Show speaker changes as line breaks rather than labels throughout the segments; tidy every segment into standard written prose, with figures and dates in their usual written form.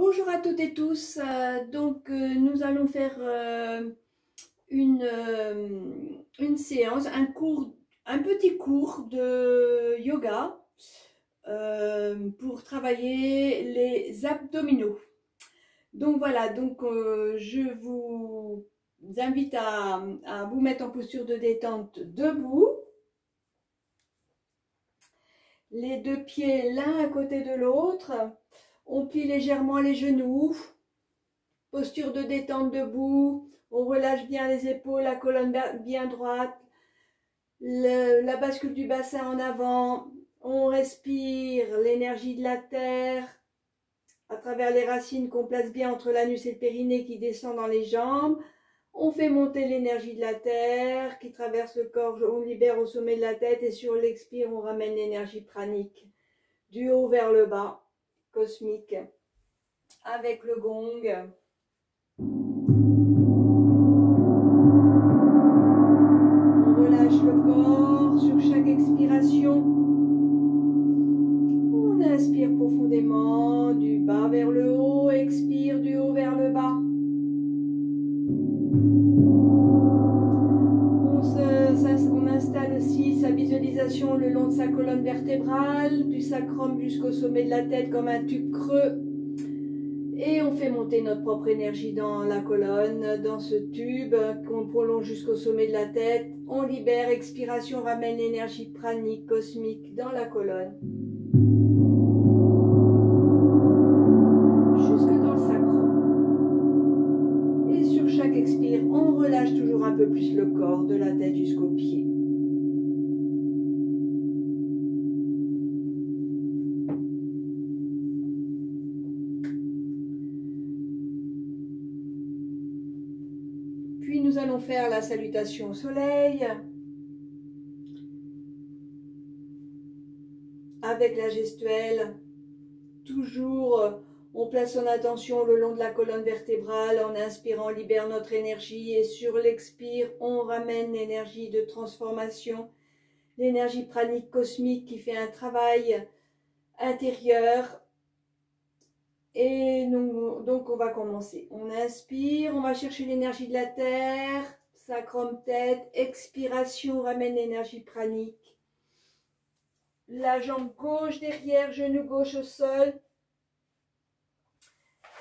Bonjour à toutes et tous. Nous allons faire une séance, un petit cours de yoga pour travailler les abdominaux. Donc voilà, je vous invite à vous mettre en posture de détente debout. Les deux pieds l'un à côté de l'autre. On plie légèrement les genoux. Posture de détente debout. On relâche bien les épaules, la colonne bien droite. La bascule du bassin en avant. On respire l'énergie de la terre à travers les racines qu'on place bien entre l'anus et le périnée qui descend dans les jambes. On fait monter l'énergie de la terre qui traverse le corps, on libère au sommet de la tête et sur l'expire, on ramène l'énergie pranique du haut vers le bas, cosmique, avec le gong. On relâche le corps sur chaque expiration. On inspire profondément du bas vers le haut, expire du haut vers le bas. On installe aussi sa visualisation le long de sa colonne vertébrale, du sacrum jusqu'au sommet de la tête comme un tube creux. Et on fait monter notre propre énergie dans la colonne, dans ce tube qu'on prolonge jusqu'au sommet de la tête. On libère, expiration, ramène l'énergie pranique, cosmique dans la colonne. Jusque dans le sacrum. Et sur chaque expire, on relâche toujours un peu plus le corps, de la tête jusqu'aux pieds. Puis nous allons faire la salutation au soleil avec la gestuelle. Toujours, on place son attention le long de la colonne vertébrale. En inspirant, on libère notre énergie et sur l'expire, on ramène l'énergie de transformation, l'énergie pranique cosmique qui fait un travail intérieur. Et donc on va commencer. On inspire, on va chercher l'énergie de la terre, sacrum tête, expiration, on ramène l'énergie pranique. La jambe gauche derrière, genou gauche au sol.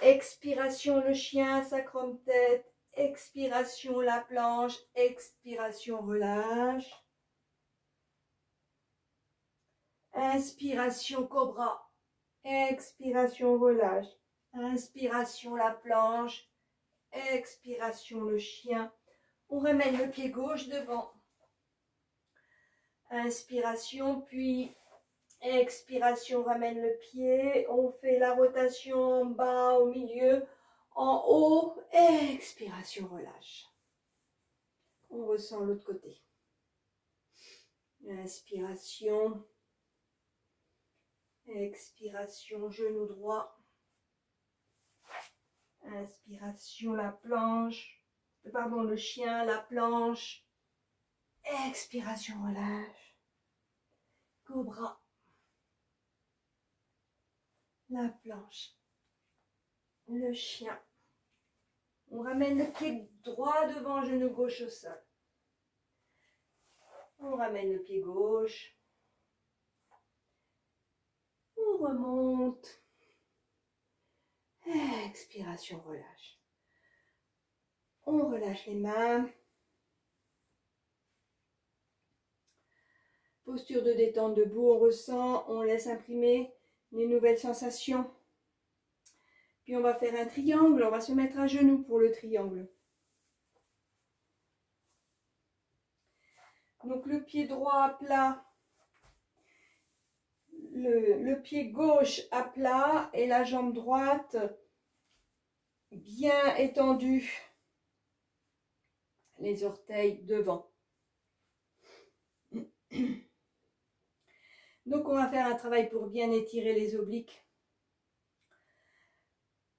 Expiration le chien, sacrum tête, expiration la planche, expiration relâche. Inspiration cobra. Expiration relâche, inspiration la planche, expiration le chien. On ramène le pied gauche devant. Inspiration, puis expiration, ramène le pied. On fait la rotation en bas, au milieu, en haut. Expiration, relâche. On ressent l'autre côté. Inspiration. Expiration, genou droit. Inspiration, la planche. Pardon, le chien, la planche. Expiration, relâche. Cobra. La planche. Le chien. On ramène le pied droit devant, genou gauche au sol. On ramène le pied gauche. On remonte. Expiration, relâche. On relâche les mains. Posture de détente debout, on ressent, on laisse imprimer les nouvelles sensations. Puis on va faire un triangle, on va se mettre à genoux pour le triangle. Donc le pied droit à plat, le pied gauche à plat et la jambe droite bien étendue. Les orteils devant. Donc on va faire un travail pour bien étirer les obliques.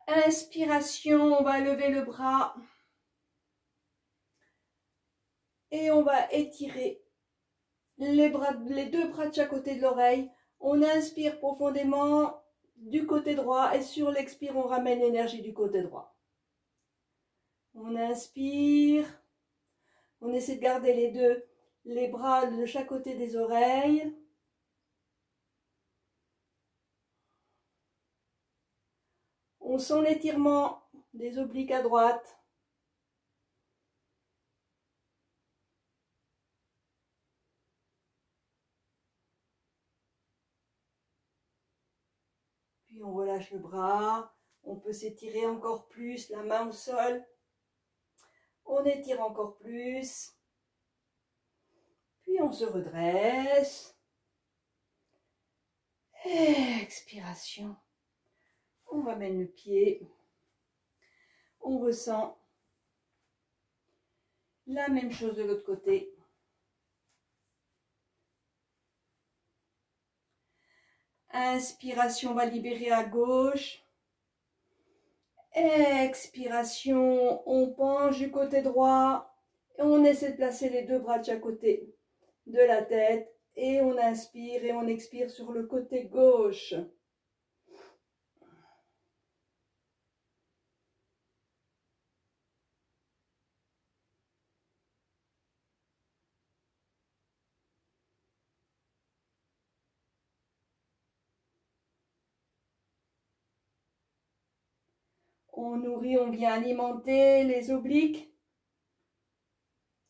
Inspiration, on va lever le bras. Et on va étirer les deux bras de chaque côté de l'oreille. On inspire profondément, du côté droit et sur l'expire, on ramène l'énergie du côté droit. On inspire, on essaie de garder les bras de chaque côté des oreilles. On sent l'étirement des obliques à droite. Puis on relâche le bras. On peut s'étirer encore plus, la main au sol. On étire encore plus. Puis on se redresse. Expiration. On ramène le pied. On ressent la même chose de l'autre côté. Inspiration, on va libérer à gauche. Expiration, on penche du côté droit. Et on essaie de placer les deux bras de chaque côté de la tête. Et on inspire et on expire sur le côté gauche. On nourrit, on vient alimenter les obliques.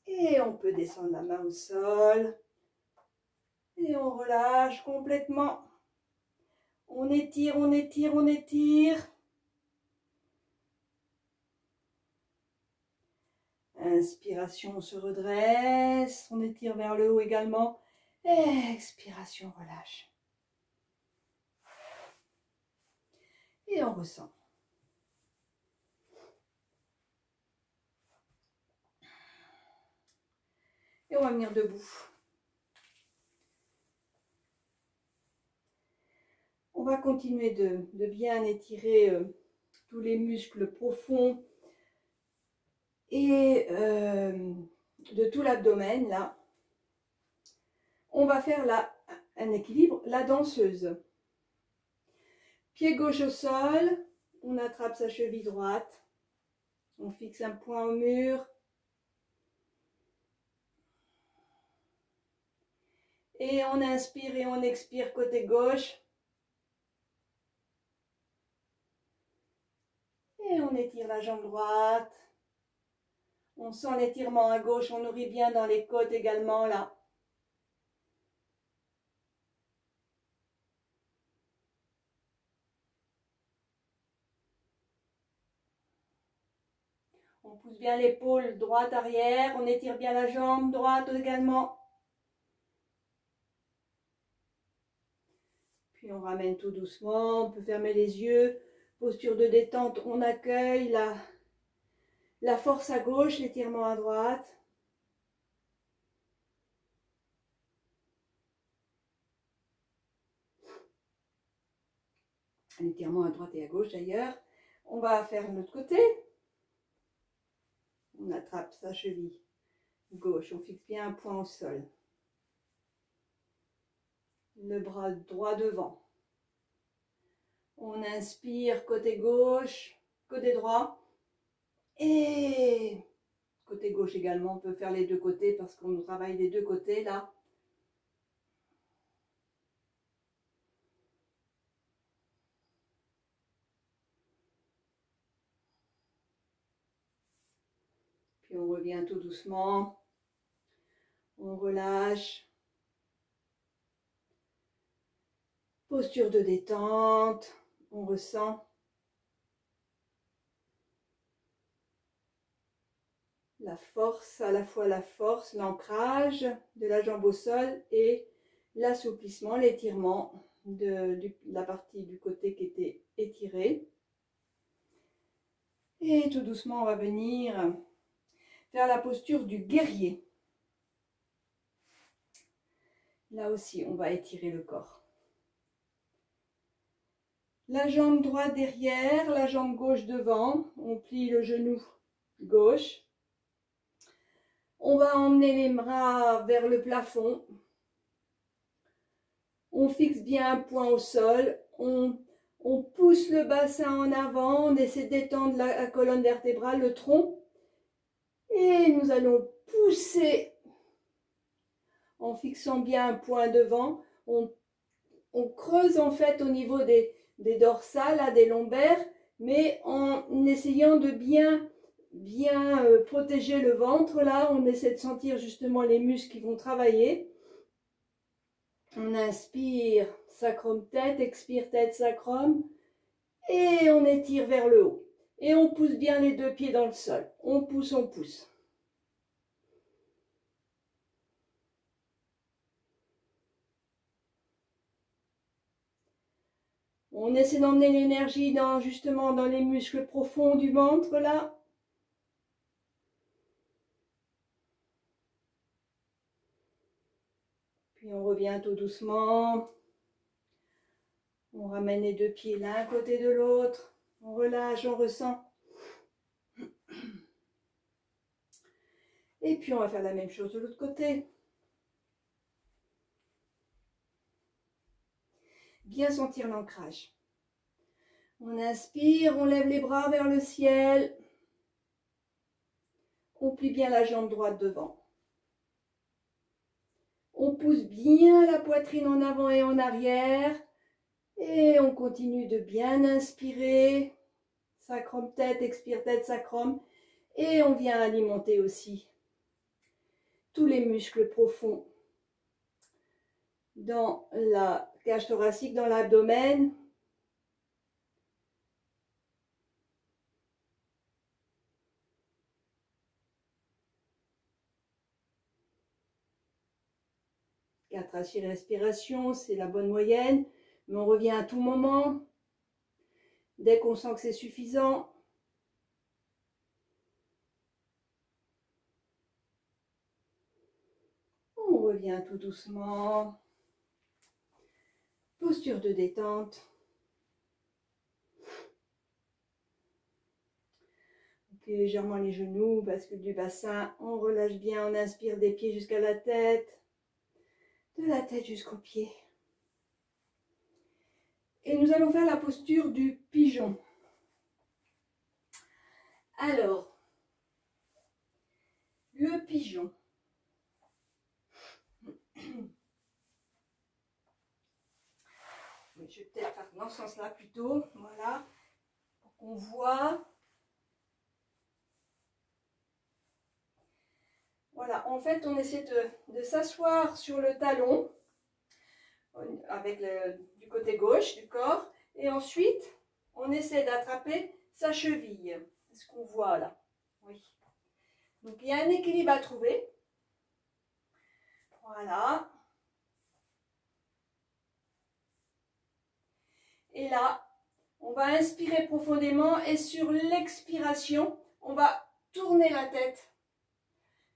Et on peut descendre la main au sol. Et on relâche complètement. On étire, on étire, on étire. Inspiration, on se redresse. On étire vers le haut également. Expiration, relâche. Et on ressent. Et on va venir debout. On va continuer de bien étirer tous les muscles profonds et de tout l'abdomen là. On va faire un équilibre, la danseuse. Pied gauche au sol, on attrape sa cheville droite, on fixe un point au mur. Et on inspire et on expire côté gauche. Et on étire la jambe droite. On sent l'étirement à gauche, on nourrit bien dans les côtes également là. On pousse bien l'épaule droite arrière, on étire bien la jambe droite également. Puis on ramène tout doucement, on peut fermer les yeux. Posture de détente, on accueille la force à gauche, l'étirement à droite. L'étirement à droite et à gauche d'ailleurs. On va faire l'autre côté. On attrape sa cheville gauche, on fixe bien un point au sol. Le bras droit devant. On inspire côté gauche, côté droit. Et côté gauche également, on peut faire les deux côtés parce qu'on travaille les deux côtés là. Puis on revient tout doucement. On relâche. Posture de détente. On ressent la force, à la fois la force, l'ancrage de la jambe au sol et l'assouplissement, l'étirement de la partie du côté qui était étirée. Et tout doucement, on va venir faire la posture du guerrier. Là aussi, on va étirer le corps. La jambe droite derrière, la jambe gauche devant. On plie le genou gauche. On va emmener les bras vers le plafond. On fixe bien un point au sol. On On pousse le bassin en avant, on essaie d'étendre la colonne vertébrale, le tronc. Et nous allons pousser en fixant bien un point devant. On creuse en fait au niveau des dorsales, des lombaires, mais en essayant de bien protéger le ventre. Là, on essaie de sentir justement les muscles qui vont travailler. On inspire, sacrum tête, expire tête, sacrum. Et on étire vers le haut. Et on pousse bien les deux pieds dans le sol. On pousse, on pousse. On essaie d'emmener l'énergie justement dans les muscles profonds du ventre, là. Puis on revient tout doucement. On ramène les deux pieds l'un à côté de l'autre. On relâche, on ressent. Et puis on va faire la même chose de l'autre côté. Bien sentir l'ancrage. On inspire, on lève les bras vers le ciel. On plie bien la jambe droite devant. On pousse bien la poitrine en avant et en arrière. Et on continue de bien inspirer. Sacrum tête, expire tête, sacrum. Et on vient alimenter aussi tous les muscles profonds dans la cage thoracique, dans l'abdomen. Quatre à 6 respirations, c'est la bonne moyenne, mais on revient à tout moment. Dès qu'on sent que c'est suffisant, on revient tout doucement. Posture de détente. On plie légèrement les genoux, bascule du bassin, on relâche bien, on inspire des pieds jusqu'à la tête, de la tête jusqu'aux pieds. Et nous allons faire la posture du pigeon. Alors, le pigeon. Je vais peut-être faire dans ce sens-là plutôt, voilà, pour qu'on voit. Voilà, en fait, on essaie de s'asseoir sur le talon, avec du côté gauche du corps, et ensuite, on essaie d'attraper sa cheville. C'est ce qu'on voit là. Oui. Donc, il y a un équilibre à trouver. Voilà. Et là, on va inspirer profondément et sur l'expiration, on va tourner la tête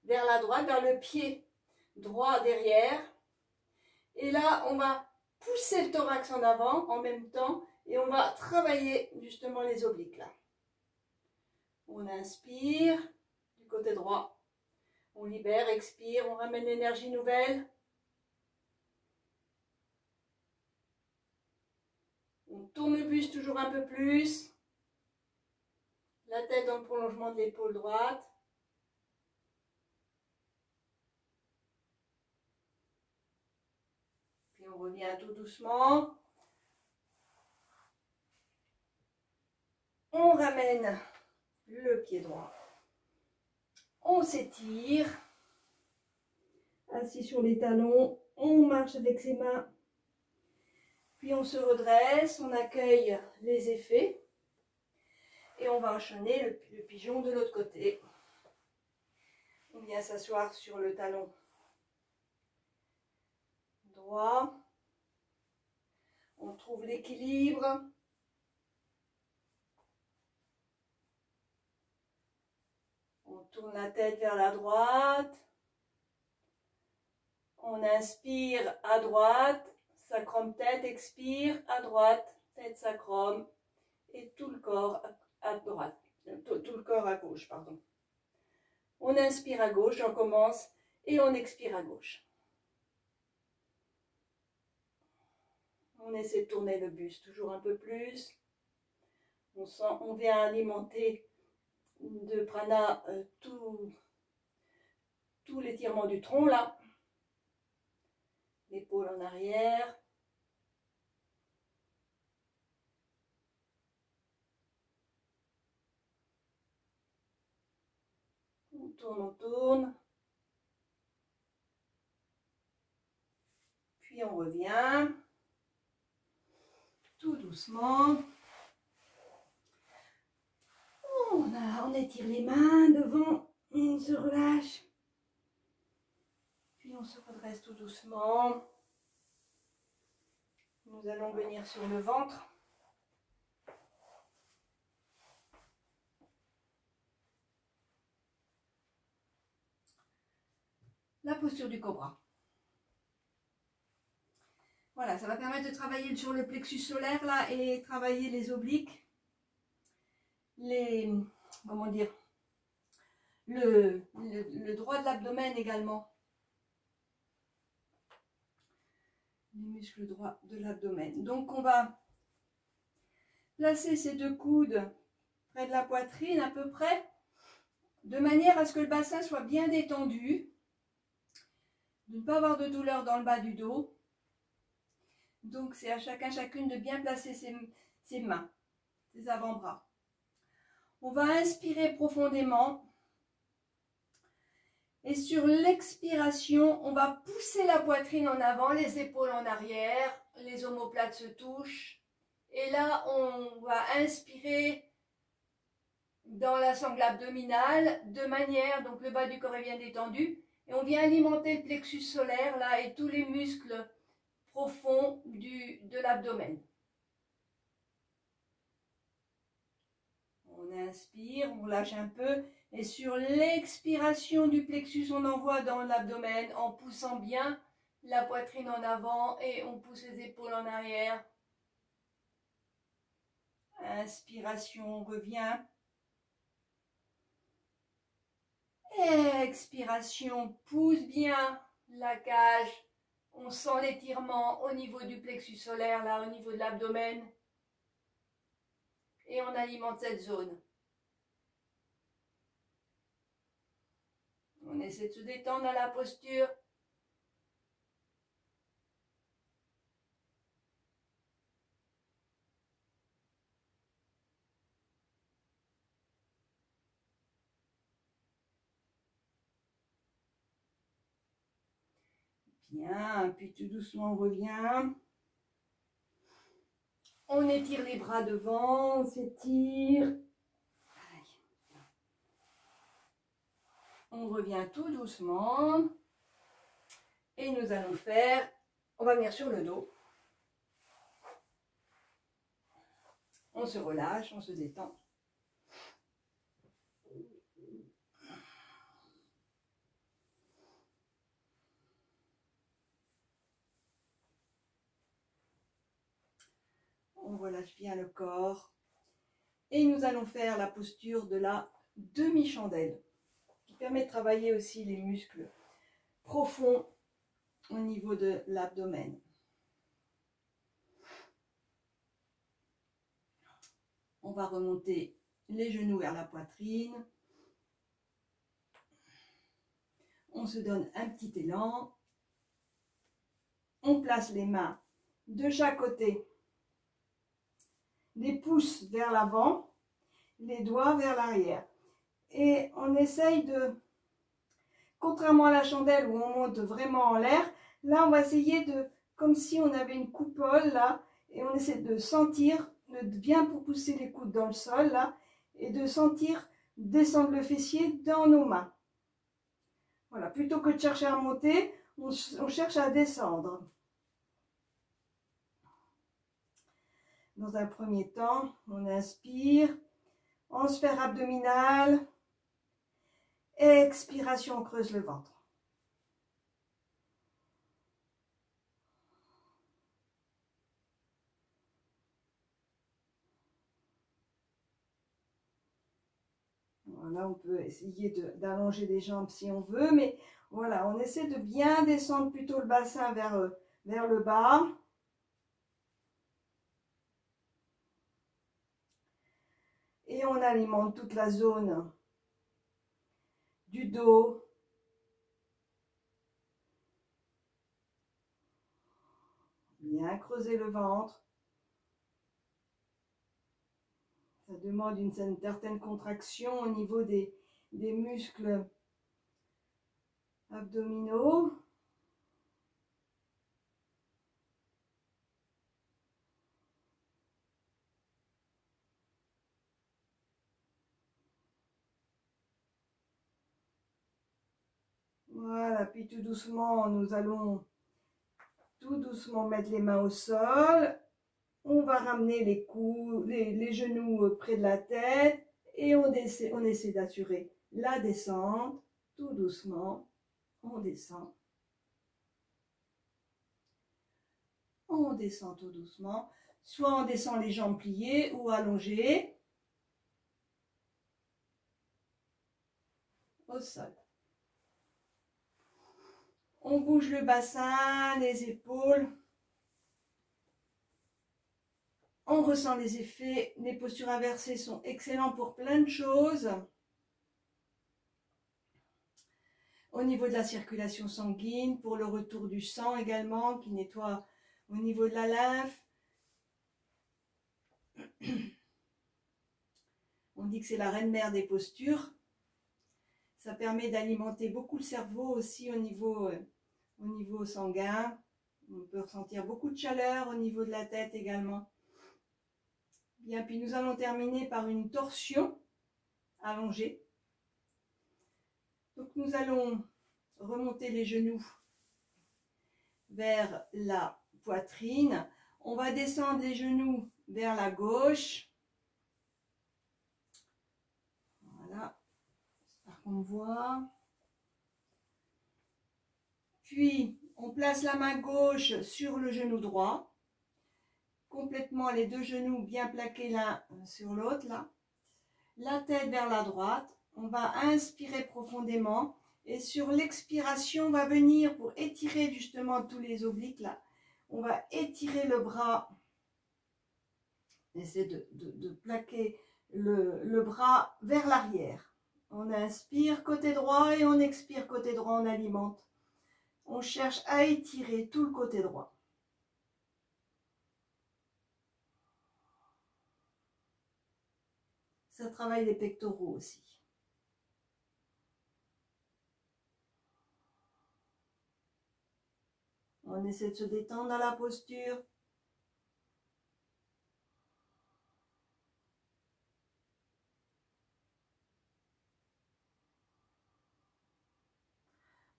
vers la droite, vers le pied droit derrière. Et là, on va pousser le thorax en avant en même temps et on va travailler justement les obliques là. On inspire du côté droit, on libère, expire, on ramène l'énergie nouvelle. On tourne le buste toujours un peu plus. La tête dans le prolongement de l'épaule droite. Puis on revient tout doucement. On ramène le pied droit. On s'étire. Assis sur les talons. On marche avec ses mains. Puis on se redresse, on accueille les effets et on va enchaîner le pigeon de l'autre côté. On vient s'asseoir sur le talon droit. On trouve l'équilibre. On tourne la tête vers la droite. On inspire à droite. Sacrum tête, expire à droite, tête sacrum et tout le corps à droite, tout le corps à gauche, pardon. On inspire à gauche, on commence et on expire à gauche. On essaie de tourner le buste toujours un peu plus. On vient alimenter de prana tout l'étirement du tronc là. L'épaule en arrière. On tourne, on tourne. Puis on revient. Tout doucement. On étire les mains devant. On se relâche. Puis on se redresse tout doucement. Nous allons venir sur le ventre. La posture du cobra. Voilà, ça va permettre de travailler sur le plexus solaire là et travailler les obliques, comment dire, le droit de l'abdomen également. Les muscles droits de l'abdomen. Donc on va placer ces deux coudes près de la poitrine à peu près, de manière à ce que le bassin soit bien détendu, de ne pas avoir de douleur dans le bas du dos. Donc c'est à chacune de bien placer ses mains, ses avant-bras. On va inspirer profondément. Et sur l'expiration, on va pousser la poitrine en avant, les épaules en arrière, les omoplates se touchent. Et là, on va inspirer dans la sangle abdominale, de manière, donc le bas du corps est bien détendu. Et on vient alimenter le plexus solaire là et tous les muscles profonds de l'abdomen. On inspire, on lâche un peu. Et sur l'expiration du plexus, on envoie dans l'abdomen en poussant bien la poitrine en avant et on pousse les épaules en arrière. Inspiration, on revient. Expiration, pousse bien la cage. On sent l'étirement au niveau du plexus solaire, là, au niveau de l'abdomen. Et on alimente cette zone. On essaie de se détendre dans la posture. Bien, puis tout doucement on revient. On étire les bras devant, on s'étire. On revient tout doucement. Et nous allons faire, on va venir sur le dos. On se relâche, on se détend. On relâche bien le corps. Et nous allons faire la posture de la demi-chandelle, qui permet de travailler aussi les muscles profonds au niveau de l'abdomen. On va remonter les genoux vers la poitrine. On se donne un petit élan. On place les mains de chaque côté. Les pouces vers l'avant, les doigts vers l'arrière. Et on essaye de, contrairement à la chandelle où on monte vraiment en l'air, là on va essayer de, comme si on avait une coupole là, et on essaie de sentir, de bien pousser les coudes dans le sol là, et de sentir descendre le fessier dans nos mains. Voilà, plutôt que de chercher à monter, on cherche à descendre. Dans un premier temps, on inspire, en sphère abdominale, expiration, on creuse le ventre. Voilà, on peut essayer d'allonger les jambes si on veut, mais voilà, on essaie de bien descendre plutôt le bassin vers le bas. Et on alimente toute la zone du dos. Bien creuser le ventre. Ça demande une certaine contraction au niveau des muscles abdominaux. Voilà, puis tout doucement, nous allons tout doucement mettre les mains au sol. On va ramener les coudes, les genoux près de la tête et on essaie d'assurer la descente. Tout doucement, on descend. On descend tout doucement. Soit on descend les jambes pliées ou allongées au sol. On bouge le bassin, les épaules. On ressent les effets. Les postures inversées sont excellentes pour plein de choses. Au niveau de la circulation sanguine, pour le retour du sang également, qui nettoie au niveau de la lymphe. On dit que c'est la reine-mère des postures. Ça permet d'alimenter beaucoup le cerveau aussi au niveau sanguin. On peut ressentir beaucoup de chaleur au niveau de la tête également. Bien, puis nous allons terminer par une torsion allongée. Donc nous allons remonter les genoux vers la poitrine. On va descendre les genoux vers la gauche. Voilà, j'espère qu'on me voit. Puis on place la main gauche sur le genou droit. Complètement les deux genoux bien plaqués l'un sur l'autre là. La tête vers la droite. On va inspirer profondément et sur l'expiration, on va venir pour étirer justement tous les obliques là. On va étirer le bras. Essayer de plaquer le bras vers l'arrière. On inspire côté droit et on expire côté droit, on alimente. On cherche à étirer tout le côté droit. Ça travaille les pectoraux aussi. On essaie de se détendre dans la posture.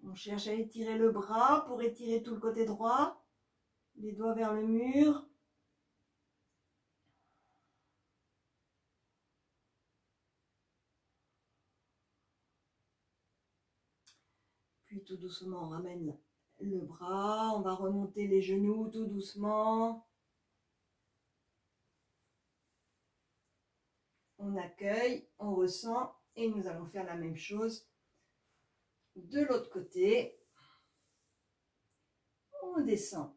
On cherche à étirer le bras pour étirer tout le côté droit. Les doigts vers le mur. Puis tout doucement, on ramène le bras. On va remonter les genoux tout doucement. On accueille, on ressent et nous allons faire la même chose de l'autre côté. On descend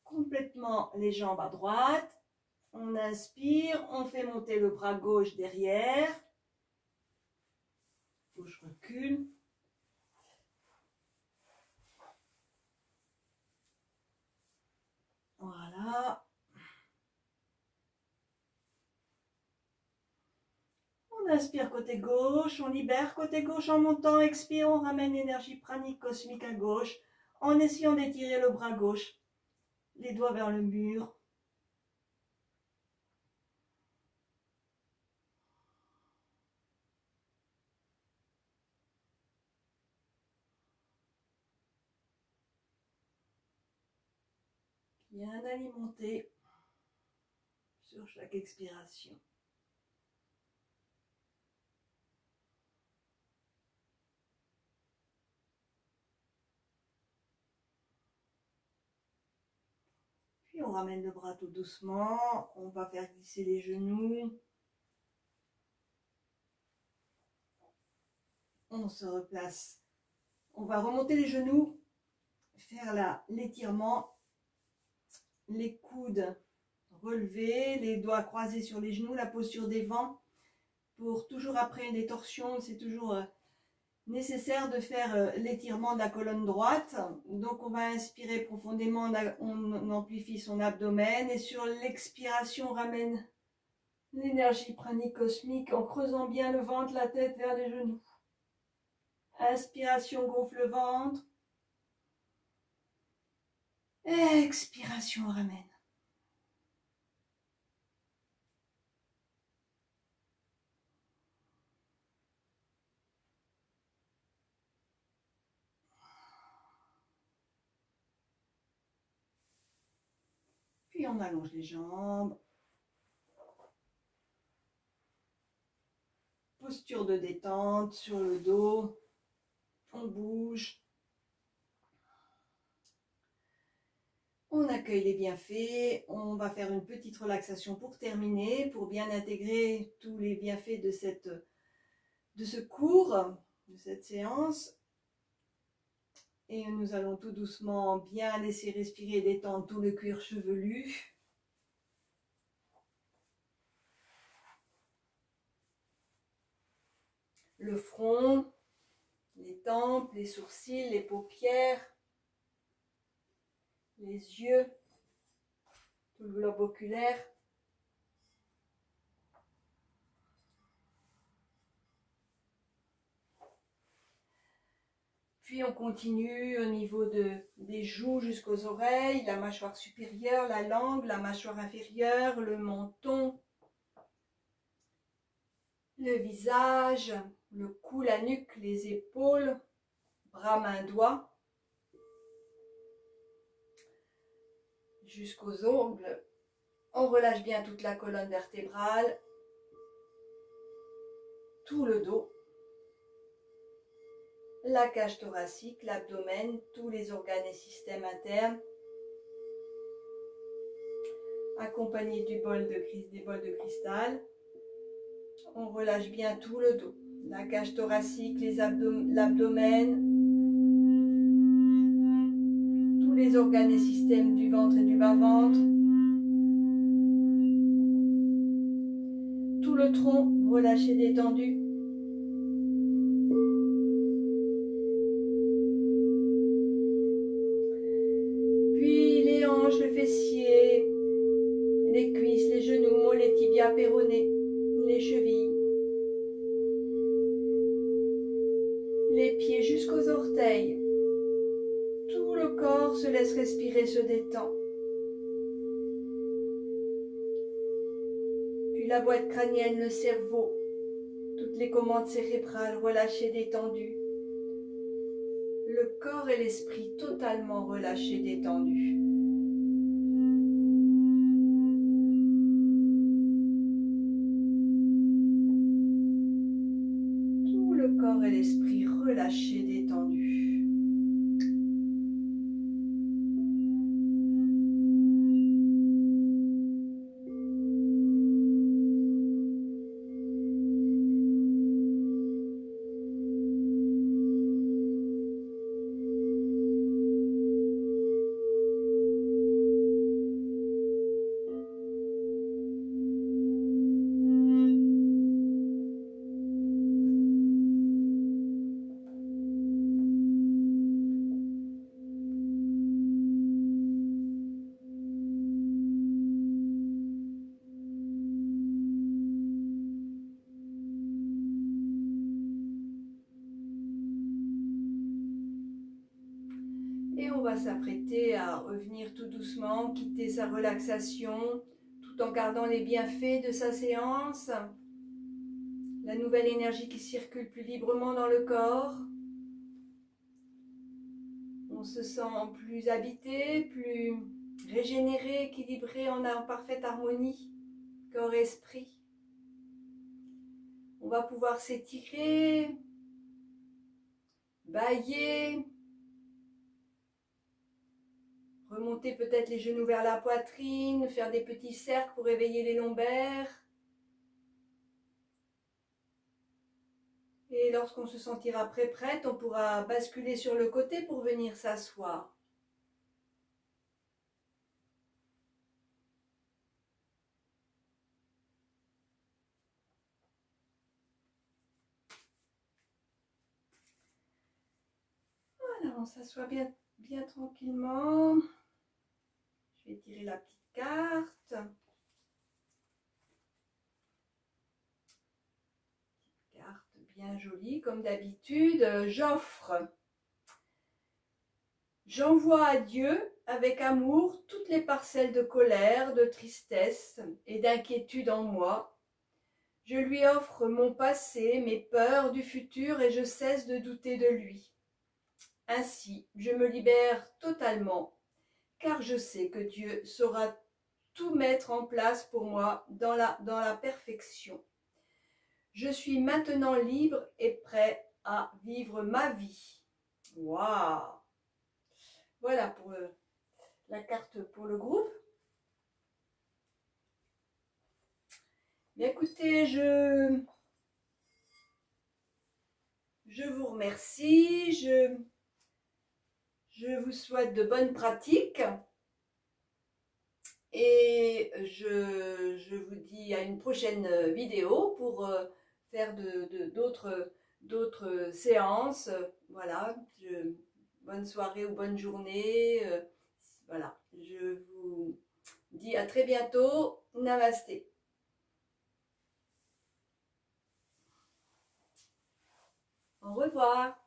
complètement les jambes à droite. On inspire, on fait monter le bras gauche derrière. Faut que je recule. Voilà. On inspire côté gauche, on libère côté gauche en montant, expire, on ramène l'énergie pranique cosmique à gauche en essayant d'étirer le bras gauche, les doigts vers le mur. Bien alimenté sur chaque expiration. Puis on ramène le bras tout doucement, on va faire glisser les genoux. On se replace. On va remonter les genoux, faire l'étirement, les coudes relevés, les doigts croisés sur les genoux, la posture des vents. Pour toujours après une torsions, c'est toujours nécessaire de faire l'étirement de la colonne droite. Donc on va inspirer profondément, on amplifie son abdomen et sur l'expiration on ramène l'énergie pranique cosmique en creusant bien le ventre, la tête vers les genoux. Inspiration, gonfle le ventre. Expiration, on ramène. Puis on allonge les jambes. Posture de détente sur le dos. On bouge. On accueille les bienfaits. On va faire une petite relaxation pour terminer, pour bien intégrer tous les bienfaits de ce cours, de cette séance. Et nous allons tout doucement bien laisser respirer et détendre tout le cuir chevelu. Le front, les tempes, les sourcils, les paupières, les yeux, tout le globe oculaire. Puis on continue au niveau des joues jusqu'aux oreilles, la mâchoire supérieure, la langue, la mâchoire inférieure, le menton, le visage, le cou, la nuque, les épaules, bras, mains, doigts, jusqu'aux ongles. On relâche bien toute la colonne vertébrale, tout le dos, la cage thoracique, l'abdomen, tous les organes et systèmes internes, accompagnés des bols de cristal. On relâche bien tout le dos, la cage thoracique, l'abdomen, tous les organes et systèmes du ventre et du bas-ventre, tout le tronc relâché, détendu. Puis les hanches, le fessier, les cuisses, les genoux, mollets, tibias, péronés, les chevilles, les pieds jusqu'aux orteils. Tout le corps se laisse respirer, se détend. Puis la boîte crânienne, le cerveau, toutes les commandes cérébrales relâchées, détendues. Le corps et l'esprit totalement relâchés, détendus. Tout le corps et l'esprit relâchés, détendus. Et on va s'apprêter à revenir tout doucement, quitter sa relaxation, tout en gardant les bienfaits de sa séance. La nouvelle énergie qui circule plus librement dans le corps. On se sent plus habité, plus régénéré, équilibré, en parfaite harmonie, corps-esprit. On va pouvoir s'étirer, bâiller, remonter peut-être les genoux vers la poitrine, faire des petits cercles pour éveiller les lombaires. Et lorsqu'on se sentira prête, on pourra basculer sur le côté pour venir s'asseoir. Voilà, on s'assoit bien, bien tranquillement. Je vais tirer la petite carte. Carte bien jolie, comme d'habitude. J'envoie à Dieu avec amour toutes les parcelles de colère, de tristesse et d'inquiétude en moi. Je lui offre mon passé, mes peurs du futur et je cesse de douter de lui. Ainsi, je me libère totalement, car je sais que Dieu saura tout mettre en place pour moi dans la perfection. Je suis maintenant libre et prêt à vivre ma vie. Waouh! Voilà pour la carte pour le groupe. Bien, écoutez, je vous remercie. Je vous souhaite de bonnes pratiques. Et je vous dis à une prochaine vidéo pour faire d'autres séances. Voilà, bonne soirée ou bonne journée. Voilà, je vous dis à très bientôt. Namasté. Au revoir.